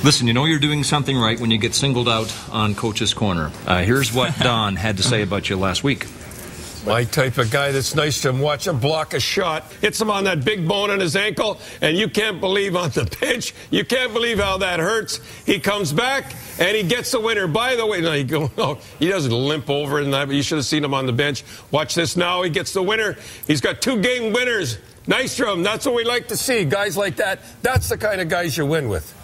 Listen, you know you're doing something right when you get singled out on Coach's Corner. Here's what Don had to say about you last week. My type of guy that's nice to him. Watch him block a shot. Hits him on that big bone on his ankle, and you can't believe on the pitch. You can't believe how that hurts. He comes back, and he gets the winner. By the way, he doesn't limp over in that, but you should have seen him on the bench. Watch this now. He gets the winner. He's got 2 game winners. Nystrom, that's what we like to see. Guys like that, that's the kind of guys you win with.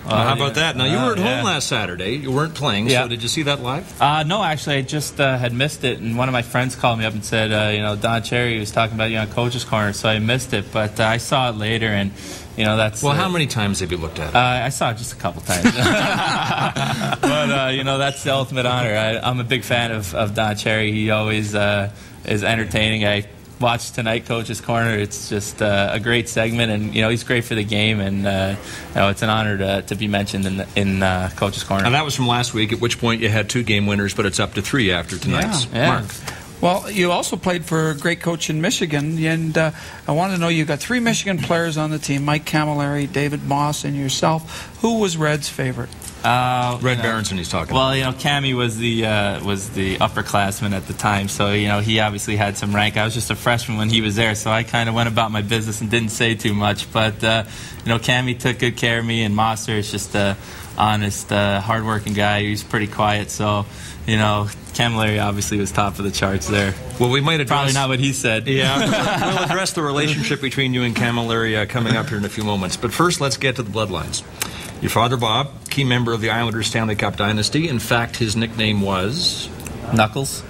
How about that? Now, you were at home last Saturday. You weren't playing, so did you see that live? No, actually, I just had missed it, and one of my friends called me up and said, Don Cherry was talking about you on Coach's Corner, so I missed it, but I saw it later, and, that's... Well, how many times have you looked at it? I saw it just a couple times. But, that's the ultimate honor. I'm a big fan of Don Cherry. He always is entertaining. I watched tonight Coach's Corner. It's just a great segment, and he's great for the game, and it's an honor to be mentioned in Coach's Corner. And that was from last week, at which point you had 2 game winners, but it's up to 3 after tonight's. Mark. Well, you also played for a great coach in Michigan, and I want to know, you got 3 Michigan players on the team: Mike Camilleri, David Moss, and yourself. Who was Red's favorite? Red Berenson he's talking about. Well, Cammy was the upperclassman at the time, so he obviously had some rank. I was just a freshman when he was there, so I kind of went about my business and didn't say too much. But Cammy took good care of me, and Mosser is just a honest, hardworking guy. He's pretty quiet, so Camilleri obviously was top of the charts there. Well, we might address... Probably not what he said. Yeah, we'll address the relationship between you and Camilleri coming up here in a few moments. But first, let's get to the bloodlines. Your father, Bob, key member of the Islanders Stanley Cup dynasty. In fact, his nickname was... Knuckles?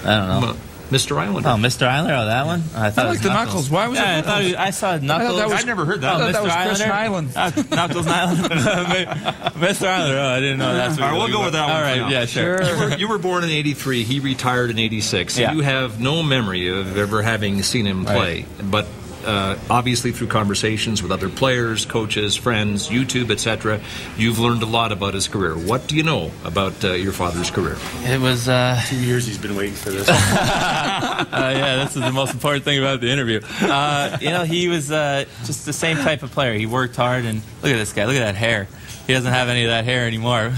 I don't know. Mr. Islander. Oh, Mr. Islander? Oh, that one? I thought I like the Knuckles. Why was it Knuckles? I saw Knuckles. I'd never heard that. I thought that was Chris Nyland. Knuckles Nyland. Mr. Islander. Oh, I didn't know that's what All right, we'll go with that one. All right, yeah, sure. You were born in '83. He retired in '86. Yeah. You have no memory of ever having seen him play. Right. But obviously through conversations with other players, coaches, friends, YouTube, etc., you've learned a lot about his career. What do you know about your father's career? It was 2 years he's been waiting for this. Yeah, this is the most important thing about the interview. He was just the same type of player. He worked hard, and look at this guy. Look at that hair. He doesn't have any of that hair anymore.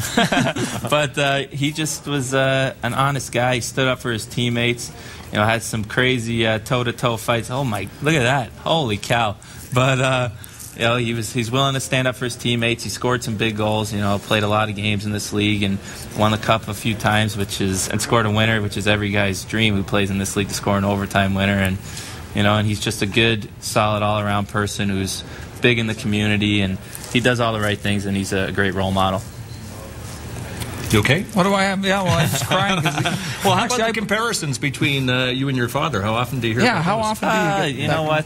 But he just was an honest guy. He stood up for his teammates. Had some crazy toe-to-toe fights. Oh my! Look at that! Holy cow! But he's willing to stand up for his teammates. He scored some big goals. Played a lot of games in this league and won the cup a few times, and scored a winner, which is every guy's dream who plays in this league, to score an overtime winner. And and he's just a good, solid, all-around person who's big in the community, and he does all the right things, and he's a great role model. You okay? What do I have? Yeah, well, I'm just crying. Well, how about the comparisons between you and your father? How often do you hear about how those? often do you get You know what?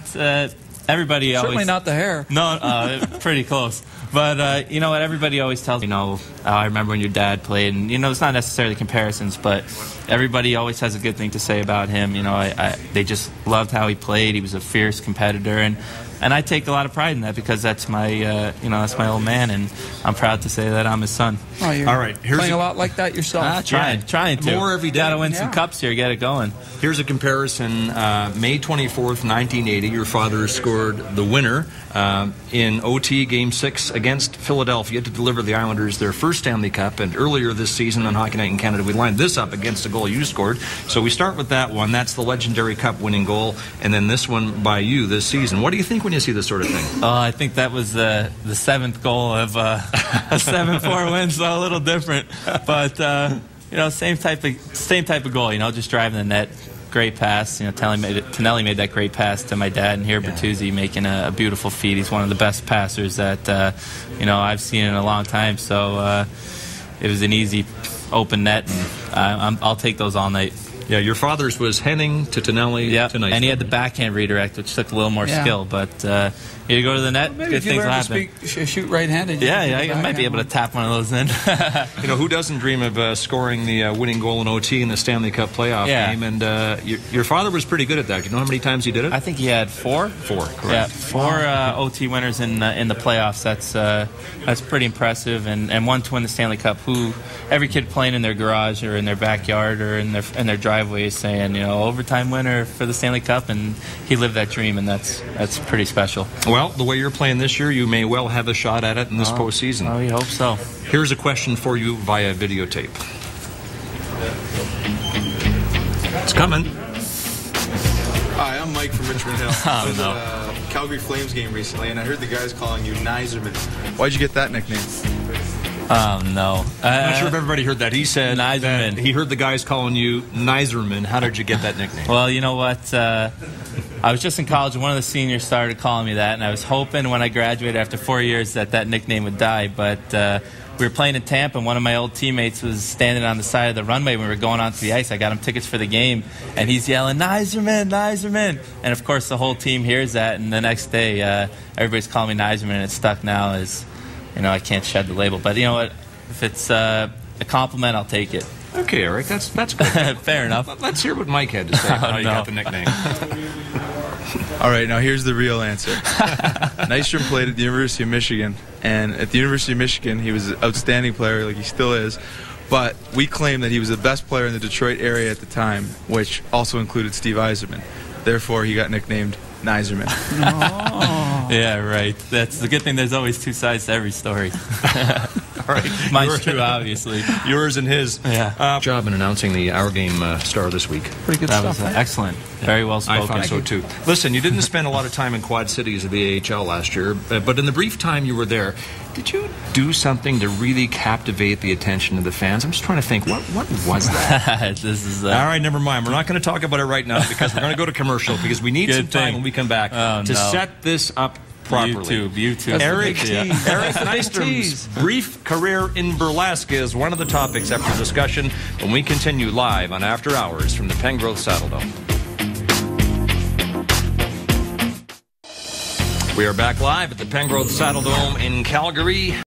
Everybody always... Certainly not the hair. No, pretty close. But you know what? Everybody always tells me, I remember when your dad played. And, it's not necessarily comparisons, but everybody always has a good thing to say about him. They just loved how he played. He was a fierce competitor. And I take a lot of pride in that, because that's my, that's my old man, and I'm proud to say that I'm his son. Oh, you're all right. Playing a lot like that yourself. Trying to. More every day. Got to win some cups here. Get it going. Here's a comparison. May 24th, 1980, your father scored the winner in OT Game 6 against Philadelphia to deliver the Islanders their first Stanley Cup. And earlier this season on Hockey Night in Canada, we lined this up against a goal you scored. So we start with that one. That's the legendary Cup-winning goal. And then this one by you this season. What do you think when you see this sort of thing? Oh, I think that was the 7th goal of a 7-4 win, so a little different. But, same type of goal, just driving the net. Great pass. Tonelli made that great pass to my dad, and here Bertuzzi making a beautiful feed. He's one of the best passers that, I've seen in a long time. So it was an easy open net, and I'll take those all night. Yeah, your father's was Henning to Tonelli tonight. And he had the backhand redirect, which took a little more skill. But you go to the net, maybe good things will happen. Shoot right-handed. I might be able to tap one of those in. Who doesn't dream of scoring the winning goal in OT in the Stanley Cup playoff game? And your father was pretty good at that. Do you know how many times he did it? I think he had 4. 4, correct. Yeah, 4 OT winners in the playoffs. That's pretty impressive. And one to win the Stanley Cup. Who every kid playing in their garage or in their backyard or in their driveway driveway saying, overtime winner for the Stanley Cup, and he lived that dream, and that's pretty special. Well, the way you're playing this year, you may well have a shot at it in this postseason. Oh, we hope so. Here's a question for you via videotape. It's coming. Hi, I'm Mike from Richmond Hill. Oh, I was at a Calgary Flames game recently, and I heard the guys calling you Nystrom. Why'd you get that nickname? Oh, no. I'm not sure if everybody heard that. He said that Nystrom. he heard the guys calling you Nystrom. How did you get that nickname? Well, you know what? I was just in college, and one of the seniors started calling me that, and I was hoping when I graduated after 4 years that nickname would die, but we were playing in Tampa, and one of my old teammates was standing on the side of the runway when we were going onto the ice. I got him tickets for the game, and he's yelling, Nystrom, Nystrom. And, of course, the whole team hears that, and the next day everybody's calling me Nystrom, and it's stuck now as, I can't shed the label. But you know what? If it's a compliment, I'll take it. Okay, Eric, that's good. Fair enough. Let's hear what Mike had to say about how you got the nickname. All right, now here's the real answer. Nystrom played at the University of Michigan, and at the University of Michigan, he was an outstanding player, like he still is. But we claim that he was the best player in the Detroit area at the time, which also included Steve Yzerman. Therefore, he got nicknamed Nystrom. Oh. Yeah, right. That's the good thing. There's always two sides to every story. All right. Mine's true, obviously. Yours and his. Yeah. Job in announcing the Our Game star this week. Pretty good That stuff. was excellent. Very well spoken. I found so too. Listen, you didn't spend a lot of time in Quad Cities of the AHL last year, but in the brief time you were there, did you do something to really captivate the attention of the fans? I'm just trying to think, what was that? This is all right, never mind. We're not going to talk about it right now because we're going to go to commercial because we need some time when we come back to set this up properly. YouTube. Eric Nystrom's brief career in burlesque is one of the topics after discussion when we continue live on After Hours from the Pengrowth Saddledome. We are back live at the Pengrowth Saddledome in Calgary.